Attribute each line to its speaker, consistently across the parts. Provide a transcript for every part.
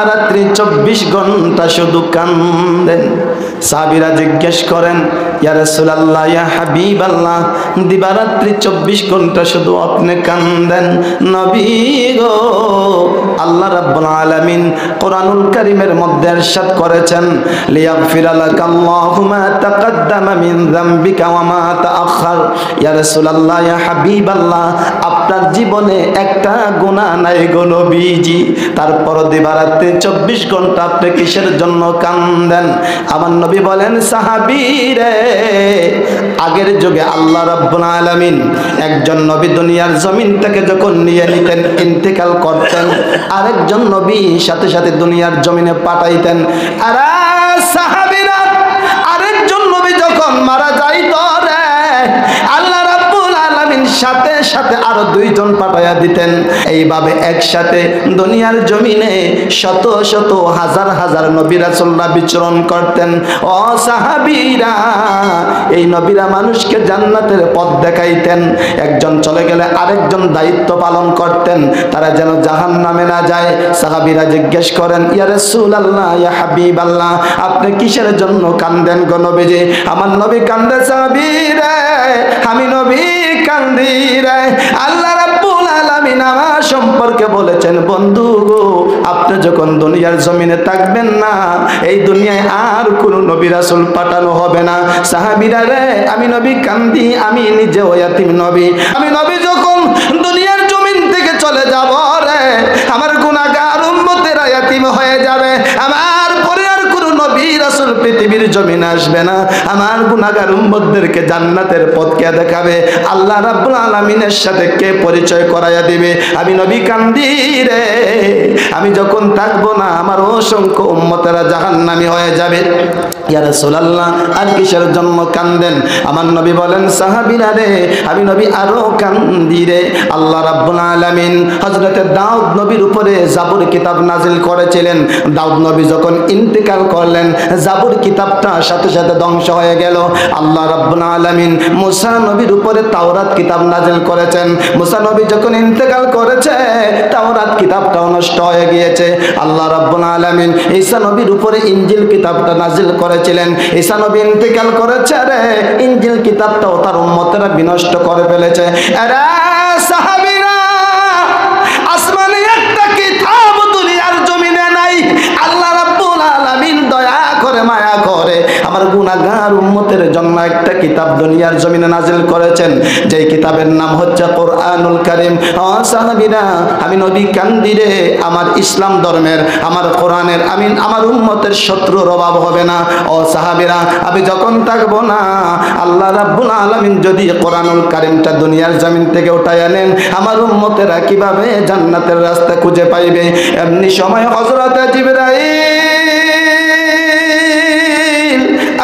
Speaker 1: দিবারাত্রি 24 ঘন্টা শুধু কান্দেন। সাহাবীরা জিজ্ঞেস করেন, ইয়া রাসূলুল্লাহ, ইয়া হাবিবাল্লাহ, দিবারাত্রি 24 ঘন্টা শুধু আপনি কান্দেন নবী গো? আল্লাহ রাব্বুল আলামিন কোরআনুল কারীমের মধ্যে ইরশাদ করেছেন, লিয়াগফিরা লাকাল্লাহু মা তাকাদ্দামা মিন যামবিকা ওয়া মা তাআখার। ইয়া রাসূলুল্লাহ, ইয়া হাবিবাল্লাহ, আপনার জীবনে একটা গুনাহ নাই গো নবীজি, তারপর দিবারাত্রি 24 ঘন্টা আপনি কিসের জন্য কান্দেন? আমার নবী বলেন, সাহাবী রে, আগের যুগে আল্লাহ রাব্বুল আলামিন একজন নবী দুনিয়ার জমিন থেকে যখন নিয়ে নিতেন, ইন্তেকাল করতেন, আরেকজন নবী সাথে সাথে দুনিয়ার জমিনে পাঠাইতেন। আর সাহাবীরা, আরেকজন নবী যখন মারা যাইত রে, আল্লাহ রাব্বুল আলামিন সাথে সাথে আরো 2 জন পাঠাইয়া দিতেন। এইভাবে একসাথে দুনিয়ার জমিনে শত শত হাজার হাজার নবী রাসূলরা বিচরণ করতেন। ও সাহাবীরা, এই নবীরা মানুষকে জান্নাতের পথ দেখাইতেন। একজন চলে গেলে আরেকজন দায়িত্ব পালন করতেন, তারা যেন জাহান্নামে না যায়। সাহাবীরা জিজ্ঞেস করেন, ইয়া রাসূলুল্লাহ, ইয়া হাবিবাল্লাহ, আপনি কিসের জন্য কান্দেন গো নবীজি? আমার নবী কান্দে, সাহাবীরা আমি নবী কান্দি রে। আল্লাহ রাব্বুল আলামিন আমার সম্পর্কে বলেছেন, বন্ধু গো, আপনি যখন দুনিয়ার জমিনে থাকবেন না, এই দুনিয়ায় আর কোন নবী রাসূল পাঠানো হবে না। সাহাবীরা রে, আমি নবী কান্দি, আমি নিজে ইয়াতীম নবী। আমি নবী যখন দুনিয়ার জমিন থেকে চলে যাব রে, আমার গুনাহগার উম্মতেরা ইয়াতীম হয়ে যাবে। আমার পরে আর কোন নবী রাসূল পৃথিবীর জমিনে আসবে না। আমার গুনাহগার উম্মতদেরকে জান্নাতের পথ কে দেখাবে? আল্লাহ রাব্বুল আলামিনের সাথে কে পরিচয় করাইয়া দিবে? আমি নবী কান্দি রে, আমি যখন থাকবো না, আমার অসংখ্য উম্মতেরা জাহান্নামী হয়ে যাবে। ইয়া রাসূলুল্লাহ, আর কিসের জন্য কান্দেন? আমার নবী বলেন, সাহাবীরা রে, আমি নবী আরো কান্দি রে। আল্লাহ রাব্বুল আলামিন হযরত দাউদ নবীর উপরে জাবুর কিতাব নাজিল করেছিলেন। দাউদ নবী যখন ইন্তেকাল করলেন, জাবুর কিতাবটা সাথে সাথে ধ্বংস হয়ে গেল। আল্লাহ রাব্বুল আলামিন মুসা নবীর উপরে তাওরাত কিতাব নাজিল করেছেন। মুসা নবী যখন ইন্তেকাল করেছে, তাওরাত কিতাবটাও নষ্ট হয়ে গিয়েছে। আল্লাহ রাব্বুল আলামিন ঈসা নবীর উপরে ইনজিল কিতাবটা নাজিল করেছিলেন। ঈসা নবী ইন্তেকাল করেছে রে, ইনজিল কিতাবটাও তার উম্মতেরা বিনষ্ট করে ফেলেছে। আরে সাহাবীরা, আসমানে একটা কিতাব দুনিয়ার জমিনে নাই। আল্লাহ রাব্বুল আলামিন দয়া করে, মায়া করে আমার গুনাহগার উম্মতের জন্য একটা কিতাব দুনিয়ার জমিনে নাজিল করেছেন, যেই কিতাবের নাম হচ্ছে কোরআনুল কারীম। ও সাহাবীরা, আমি নবী কান্দি রে, আমার ইসলাম ধর্মের, আমার কোরআনের, আমি আমার উম্মতের শত্রুর অভাব হবে না। ও সাহাবীরা, আমি যখন থাকবো না, আল্লাহ রাব্বুল আলামিন যদি কোরআনুল কারীমটা দুনিয়ার জমিন থেকে উঠায় আনেন, আমার উম্মতেরা কিভাবে জান্নাতের রাস্তা খুঁজে পাইবে? এমনি সময় হযরত জিবরাইল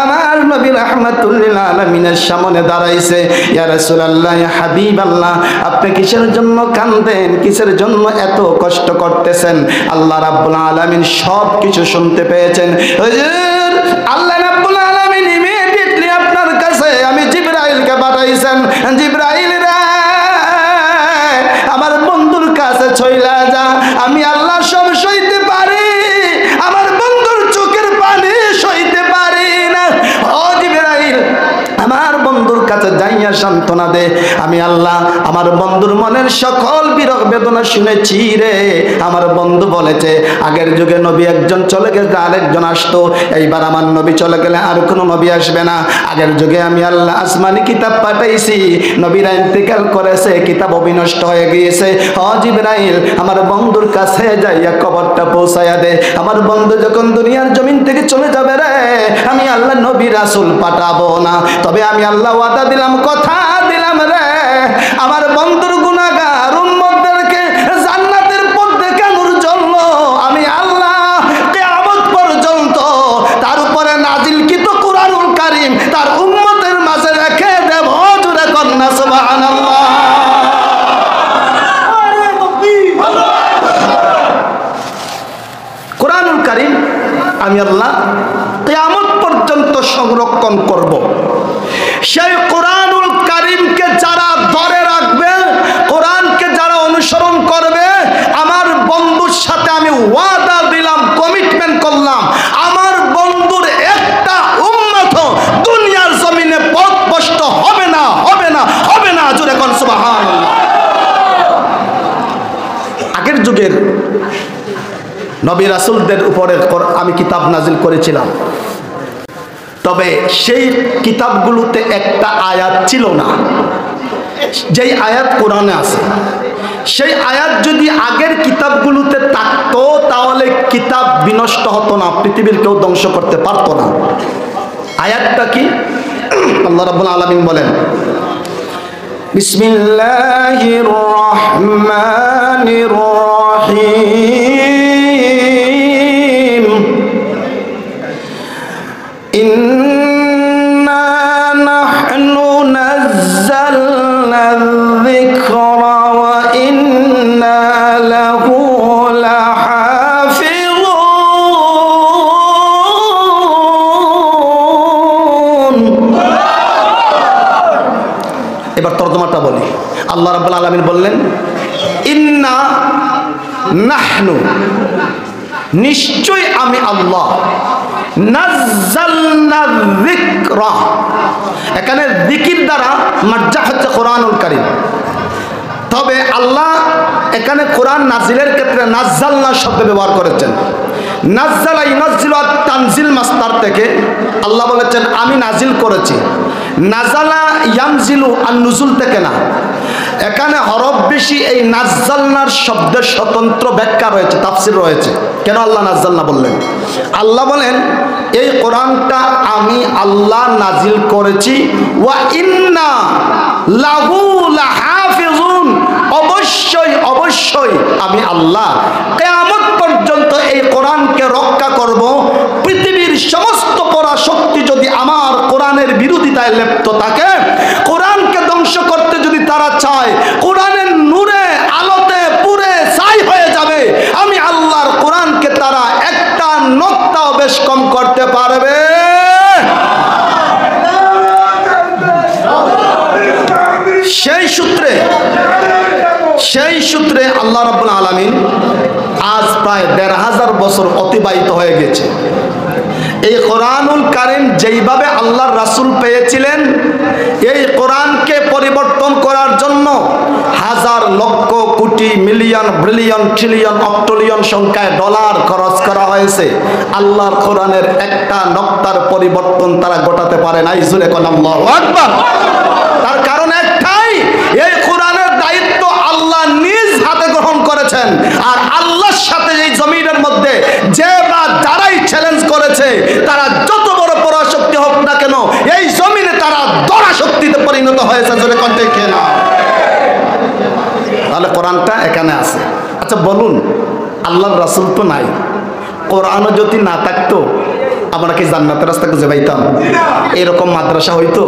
Speaker 1: আমার নবী রাহমাতুল লিল আলামিনের সামনে দাঁড়াইছে। ইয়া রাসূলুল্লাহ, ইয়া হাবিবাল্লাহ, আপনি কিসের জন্য কাঁদেন? কিসের জন্য এত কষ্ট করতেছেন? আল্লাহ রাব্বুল আলামিন সব কিছু শুনতে পেয়েছেন। হুজুর, আল্লাহ রাব্বুল আলামিন ইমিডিয়েটলি আপনার কাছে আমি জিবরাইলকে পাঠাইছেন। জিবরাইল রে, আমার বন্ধুর কাছে চইলা যা, আমি আল্লাহ সব সইতে পারি, আমার বন্ধুর চোখের পানি সইতে পারি না। ও জিবরাইল, আমার বন্ধুর কাছে যাইয়া সান্ত্বনা দে। আমি আল্লাহ আমার বন্ধুর মনের সকল বিরহ বেদনা শুনেছি রে। আমার বন্ধু বলেছে, আগের যুগে নবী একজন চলে গেলে আরেকজন আসতো, এইবার আমার নবী চলে গেলে আর কোনো নবী আসবে না। আগের যুগে আমি আল্লাহ আসমানি কিতাব পাঠাইছি, নবীরা ইন্তেকাল করেছে, কিতাব অবিনষ্ট হয়ে গিয়েছে। ও জিবরাইল, আমার বন্ধুর কাছে যাইয়া খবরটা পৌঁছায়া দে। আমার বন্ধু যখন দুনিয়ার জমিন থেকে চলে যাবে রে, আমি আল্লাহ নবী রাসূল পাঠাবো না, তবে আমি আল্লাহ ওয়াদা দিলাম, কথা দিলাম রে, আমার বন্ধুর গুনাহগার উম্মতদেরকে জান্নাতের পথ দেখানোর জন্য আমি আল্লাহ কিয়ামত পর্যন্ত তার উপরে নাজিলকৃত কোরআনুল কারীম তার উম্মতের মাঝে রেখে দেব। জোরে কন্যা সুবহানাল্লাহ। কোরআনুল কারীম আমি আল্লাহ কিয়ামত পর্যন্ত সংরক্ষণ করব। সেই কোরআনুল কারীমকে যারা ধরে রাখবে, কোরআনকে যারা অনুসরণ করবে, আমার বন্ধুর সাথে আমি ওয়াদা দিলাম, নবী রাসূলদের উপরে আমি কিতাব নাজিল করেছিলাম, তবে সেই কিতাবগুলোতে একটা আয়াত ছিল না, যেই আয়াত কোরআনে আছে। সেই আয়াত যদি আগের কিতাবগুলোতে থাকতো তাহলে কিতাব বিনষ্ট হতো না, পৃথিবীর কেউ ধ্বংস করতে পারতো না। আয়াতটা কি? আল্লাহ রাব্বুল আলামিন বলেন, বিসমিল্লাহির রহমানির রহিম, ইন্না নাহনু নাযালনা যিকরা ওয়া ইন্না লাহু লাহাফিজুন। এবার তর্জমাটা বলি। আল্লাহ রাব্বুল আলামিন বললেন, ইন্না নাহনু, নিশ্চয় আমি আল্লাহ, নাযালনা যিকরা, এখানে যিকির দ্বারা মারজা হচ্ছে কোরআনুল কারীম। তবে আল্লাহ এখানে কোরআন নাজিলের ক্ষেত্রে নাযালনা শব্দ ব্যবহার করেছেন। নাযালা ইউনাজ্জিলু আত-তানজিল মাসদার থেকে আল্লাহ বলেছেন আমি নাজিল করেছি। নাজালা ইয়ানজিলু আন-নুজুল থেকে না। এখানে হরফ বেশি, এই নাযালনার শব্দের স্বতন্ত্র ব্যাখ্যা রয়েছে, তাফসীর রয়েছে। কেন আল্লাহ নাযালনা বললেন? আল্লাহ বলেন এই কোরআনটা আমি আল্লাহ নাজিল করেছি, ওয়া ইন্না লাহু লাহাফিজুন, অবশ্যই অবশ্যই আমি আল্লাহ কিয়ামত পর্যন্ত এই কোরআনকে রক্ষা করব। পৃথিবীর সমস্ত পরাশক্তি যদি আমার কোরআনের বিরোধিতায় লিপ্ত থাকে, কোরআনকে ধ্বংস করতে যদি তারা চায়, কোরআনের নূরে আলোতে পুরে ছাই হয়ে যাবে, আমি আল্লাহর কোরআনকে তারা একটা নোক্তাও বেশ কম করতে পারবে। সেই সূত্রে আল্লাহ রাব্বুল আলামিন আজ প্রায় ১৫০০ বছর অতিবাহিত হয়ে গেছে। এই কোরআনুল কারীম যেইভাবে আল্লাহর রাসূল পেয়েছিলেন, এই কোরআনকে পরিবর্তন করার জন্য হাজার lakh crore million billion trillion অক্টোলিয়ন সংখ্যায় ডলার খরচ করা হয়েছে। আল্লাহর কোরআনের একটা নক্তার পরিবর্তন তারা ঘটাতে পারে নাই। জোরে কোন আল্লাহু আকবার। তার কারণ একটাই, এই কোরআনের দায়িত্ব আল্লাহ নিজ হাতে গ্রহণ করেছেন। আর আল্লাহর সাথে এই জমিনের মধ্যে যে বা যারাই চ্যালেঞ্জ করেছে, তারা যত বড় পরাশক্তি হোক না কেন, এই জমিনে তারা দরাশক্তিতে পরিণত হয়েছে। জোরে কোন ঠিক না? তাহলে কোরআনটা এখানে আছে। আচ্ছা বলুন, আল্লাহর রাসূল তো নাই, কোরআনও যদি না থাকতো আমরা কি জান্নাতের রাস্তা খুঁজে পাইতাম? এরকম মাদ্রাসা হইতো?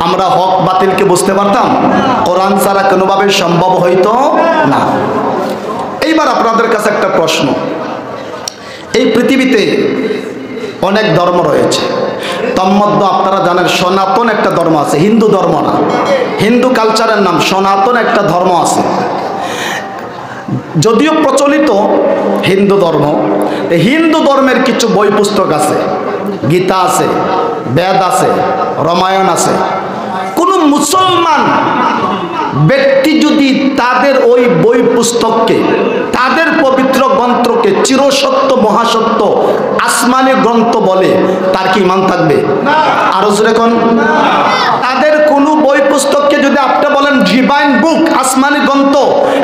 Speaker 1: আমরা হক বাতিলকে বুঝতে পারতাম? কোরআন ছাড়া কোনোভাবে সম্ভব হইতো না। এইবার আপনাদের কাছে একটা প্রশ্ন, এই পৃথিবীতে অনেক ধর্ম রয়েছে, তন্মধ্যে আপনারা জানেন সনাতন একটা ধর্ম আছে, হিন্দু ধর্ম না, হিন্দু কালচারের নাম সনাতন একটা ধর্ম আছে। যদিও প্রচলিত হিন্দু ধর্ম, হিন্দু ধর্মের কিছু বই পুস্তক আছে, গীতা আছে, বেদ আছে, রামায়ণ আছে। কোনো মুসলমান ব্যক্তি যদি তাদের ওই বই পুস্তককে, তাদের পবিত্র গ্রন্থকে চিরসত্য মহাসত্য আসমানি গ্রন্থ বলে, তার কি ঈমান থাকবে? আরো জোরে কোন? তাদের কোনো বই পুস্তককে যদি আপনি বলেন ডিভাইন বুক, আসমানি গ্রন্থ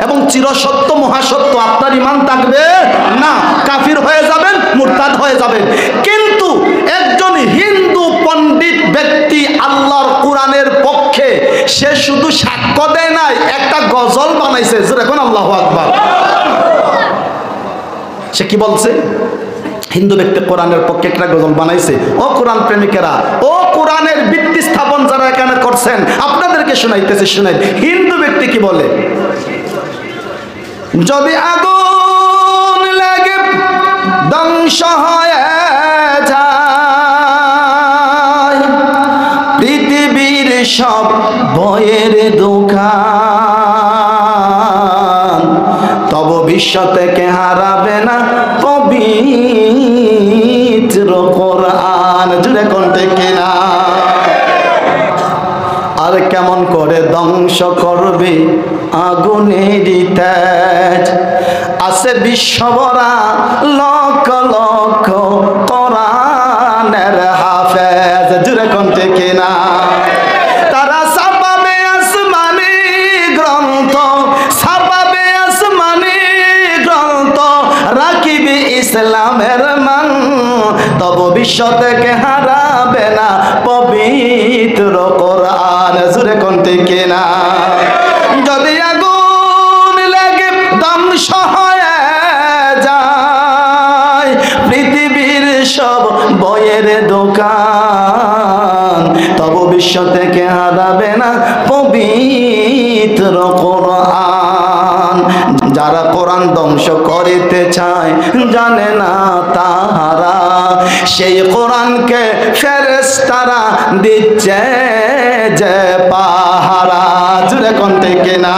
Speaker 1: এবং চিরসত্য মহাসত্য, আপনার ঈমান থাকবে না, কাফির হয়ে যাবেন, মুরতাদ হয়ে যাবেন। কিন্তু একজন হিন্দু পণ্ডিত ব্যক্তি আল্লাহর কোরআনের পক্ষে, সে শুধু সাক্ষ্য দেয় নাই, একটা গজল বানাইছে। এখন আল্লাহু আকবার। সে কি বলছে? হিন্দু ব্যক্তি কোরআনের পক্ষে একটা গজল বানাইছে। ও কোরআন প্রেমিকেরা, ও কোরআনের ভিত্তি স্থাপন যারা এখানে করছেন, আপনাদেরকে শোনাইতেছে, শুনাই। হিন্দু ব্যক্তি কি বলে? যদি আগুন লাগে ধ্বংস হয়ে যায় পৃথিবীর সব বইয়ের দোকান, তব বিশ্ব থেকে হারাবে না পবিত্র কোরআন। জুড়ে কোনটা কিনা? আর কেমন করে ধ্বংস করবে আগুনের তেজ, আছে বিশ্বভরা লক্ষ লক্ষ কোরআনের হাফেজ। জুড়ে কোন ঠিক না? তারা ছাপাবে আসমানি গ্রন্থ, ছাপাবে আসমানি গ্রন্থ, রাখিবে ইসলামের মান, তবু বিশ্ব থেকে হারাবে না পবিত্র কোরআন। জুড়ে কোন ঠিক না? যদি আগুন লাগে ধ্বংস হয়ে যায় পৃথিবীর সব বইয়ের দোকান, তবু বিশ্ব থেকে হারাবে না পবিত্র কোরআন। যারা কোরআন ধ্বংস করিতে চায় জানে না তাহারা, সেই কোরআনকে ফেরেশতারা দিচ্ছে যে পাহারা। জুড়ে কোন ঠিক না?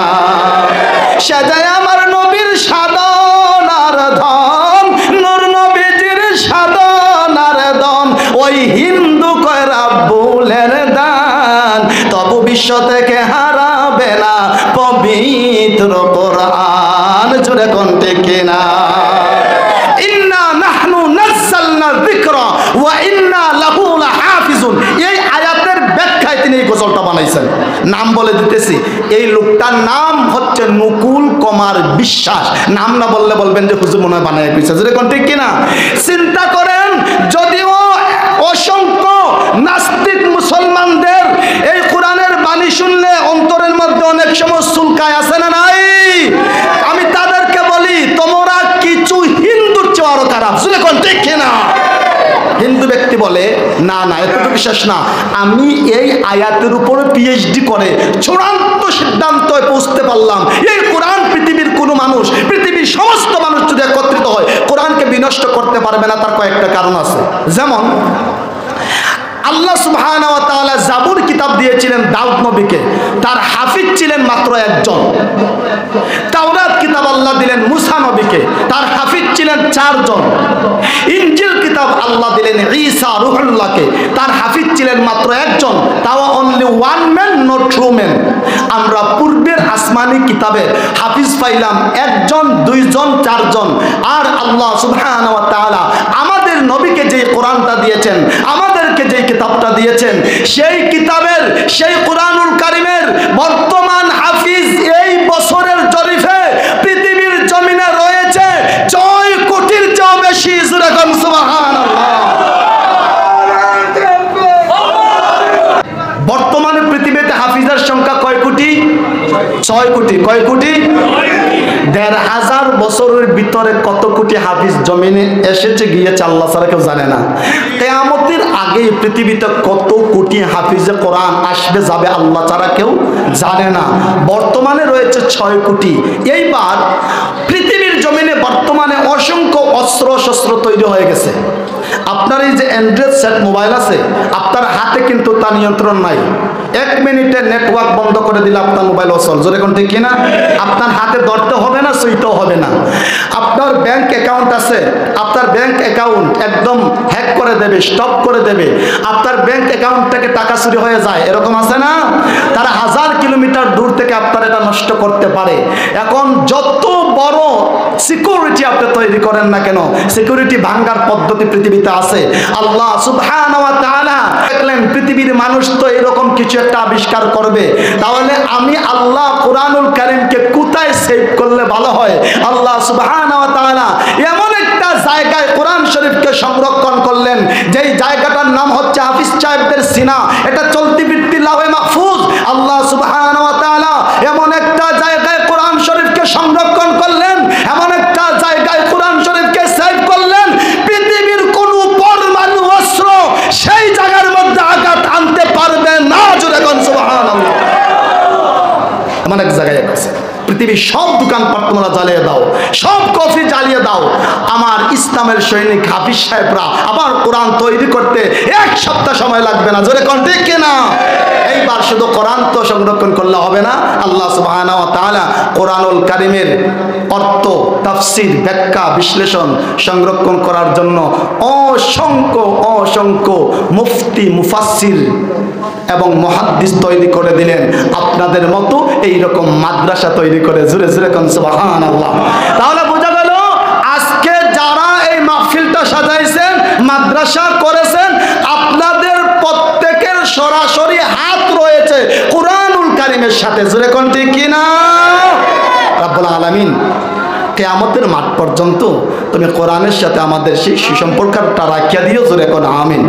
Speaker 1: সে যায় আমার নবীর সাধনার ধন, নূর নবীজির সাধনার ধন, ওই হিন্দু কয় রাব্বুলের দান, তবু বিশ্ব থেকে হারাবে না পবিত্র কোরআন। জুড়ে কোন ঠিক না? ইন্না নাহনু নাযালনা যিকরা ওয়া ইন্না লাহু লাহাফিজুন। এই আয়াতের ব্যাখ্যায় তিনি এই গজলটা বানাইছেন। নাম বলে দিতেছি, এই লোকটার নাম হচ্ছে নকুল কুমার বিশ্বাস। নাম না বললে বলবেন যে হুজুর মনে হয় বানায় দিয়েছে। যেরকম ঠিক কিনা? চিন্তা করেন, যদিও অসংখ্য নাস্তিক মুসলমানদের এই কোরআনের বাণী শুনলে অন্তরের মধ্যে অনেক সময় চুলকায়, আছে না নাই? আমি তাদেরকে বলি, তোমরা কিছু হিন্দুর চেয়ে আরো খারাপ। যেরকম ঠিক কিনা? হিন্দু ব্যক্তি বলে না না, এতটুকু শেষ না, আমি এই আয়াতের উপরে পিএইচডি করে চূড়ান্ত সিদ্ধান্ত পৌঁছতে পারলাম, এই কোরআন পৃথিবীর কোনো মানুষ, পৃথিবীর সমস্ত মানুষ যদি একত্রিত হয় কোরআনকে বিনষ্ট করতে পারবে না। তার কয়েকটা কারণ আছে। যেমন আল্লাহ সুবহানাহু ওয়া তাআলা জাবুর কিতাব দিয়েছিলেন দাউদ নবীকে, তার হাফিজ ছিলেন মাত্র একজন। তাওরাত কিতাব আল্লাহ দিলেন মুসা নবীকে, তার হাফিজ ছিলেন 4 জন। ইনজিল কিতাব আল্লাহ দিলেন ঈসা রূহুল্লাহকে, তার হাফিজ ছিলেন মাত্র একজন, তাও only one man, not to man. আমরা পূর্বের আসমানি কিতাবে হাফিজ পাইলাম 1 জন, 2 জন, 4 জন। আর আল্লাহ সুবহানাহু ওয়া তাআলা আমাদের নবীকে যে কোরআনটা দিয়েছেন, আমাদেরকে যে কিতাবটা দিয়েছেন, সেই কিতাবের, সেই কোরআনুল কারীমের বর্তমান হাফিজ এই বছরের জরিফে পৃথিবীর জমিনে রয়েছে 6 কোটির চেয়েও বেশি। যেরকম সুবহানাল্লাহ। বর্তমানে পৃথিবীতে হাফিজের সংখ্যা কয় কোটি? 6 কোটি। কয় কোটি? 1,500 বছরের ভিতরে কত কোটি হাফিজ জমিনে এসেছে গিয়েছে আল্লাহ ছাড়া কেউ জানে না। কিয়ামতের আগে পৃথিবীতে কত কোটি হাফিজে কোরআন আসবে যাবে আল্লাহ ছাড়া কেউ জানে না। বর্তমানে রয়েছে 6 কোটি। এইবার পৃথিবীর জমিনে বর্তমানে অসংখ্য অস্ত্র শস্ত্র তৈরি হয়ে গেছে। আপনার এই যে অ্যান্ড্রয়েড সেট মোবাইল আছে, আপনার হাতে কিন্তু তার নিয়ন্ত্রণ নাই। 1 মিনিটে নেটওয়ার্ক বন্ধ করে দিলে আপনার মোবাইল অচল। যেরকম ঠিক কিনা? আপনার হাতে ধরতে হবে না, ছুঁইতেও হবে না। আপনার ব্যাংক অ্যাকাউন্ট আছে, আপনার ব্যাংক অ্যাকাউন্ট একদম হ্যাক করে দেবে, স্টপ করে দেবে। আপনার ব্যাংক অ্যাকাউন্ট থেকে টাকা চুরি হয়ে যায়, এরকম আছে না? তারা 1000 কিলোমিটার দূর থেকে আপনার এটা নষ্ট করতে পারে। এখন যত বড় সিকিউরিটি আপনি তৈরি করেন না কেন, সিকিউরিটি ভাঙার পদ্ধতি পৃথিবীতে আছে। আল্লাহ সুবহানাহু ওয়া তাআলা দেখলেন পৃথিবীর মানুষ তো এরকম কিছু একটা আবিষ্কার করবে, তাহলে আমি আল্লাহ কোরআনুল কারীমকে কোথায় সেভ করলে ভালো হয়? আল্লাহ সুবহানাহু ওয়া তাআলা এমন একটা জায়গায় কোরআন শরীফকে সংরক্ষণ করলেন, যেই জায়গাটার নাম হচ্ছে হাফিজ সাহেবদের সিনা। এটা চলতি বৃত্তি লাওহে মাহফুজ। আল্লাহ সুবহানাহু ওয়া তাআলা এমন একটা জায়গায় কোরআন শরীফকে সংরক্ষণ করলেন, এমন একটা জায়গায় কোরআন শরীফকে সেভ করলেন, পৃথিবীর কোন পরমাণু অস্ত্র সেই জায়গার মধ্যে আঘাত আনতে পারবে না। জোরে কোন সুবহানাল্লাহ। এমন এক জায়গায় আছে, পৃথিবীর সব দোকানপাট তোমরা জ্বালিয়ে দাও, সব কফি জ্বালিয়ে দাও, আমার ইসলামের সৈনিক হাফিজ সাহেবরা আবার কোরআন তৈরি করতে 1 সপ্তাহ সময় লাগবে না। জোরে কোন ঠিক কিনা? এইবার শুধু কোরআন তো সংরক্ষণ করলে হবে না, আল্লাহ সুবহানাহু ওয়া তাআলা কোরআনুল কারীমের অর্থ, তাফসীর, ব্যাখ্যা, বিশ্লেষণ সংরক্ষণ করার জন্য অসংখ্য অসংখ্য মুফতি, মুফাসসির এবং মুহাদ্দিস তৈরি করে দিলেন। আপনাদের মতো এইরকম মাদ্রাসা তৈরি করে। জোরে জোরে কোন সুবহানাল্লাহ। তাহলে বোঝা গেল মাদ্রাসা করেছেন, আপনাদের প্রত্যেকের সরাসরি হাত রয়েছে কুরআনুল কারীমের সাথে। জোরে কোন ঠিক কিনা? রব্বুল আলামিন কিয়ামতের মাঠ পর্যন্ত তুমি কোরআনের সাথে আমাদের সেই সুসম্পর্কটা রাখিয়া দিও। জোরে কোন আমিন।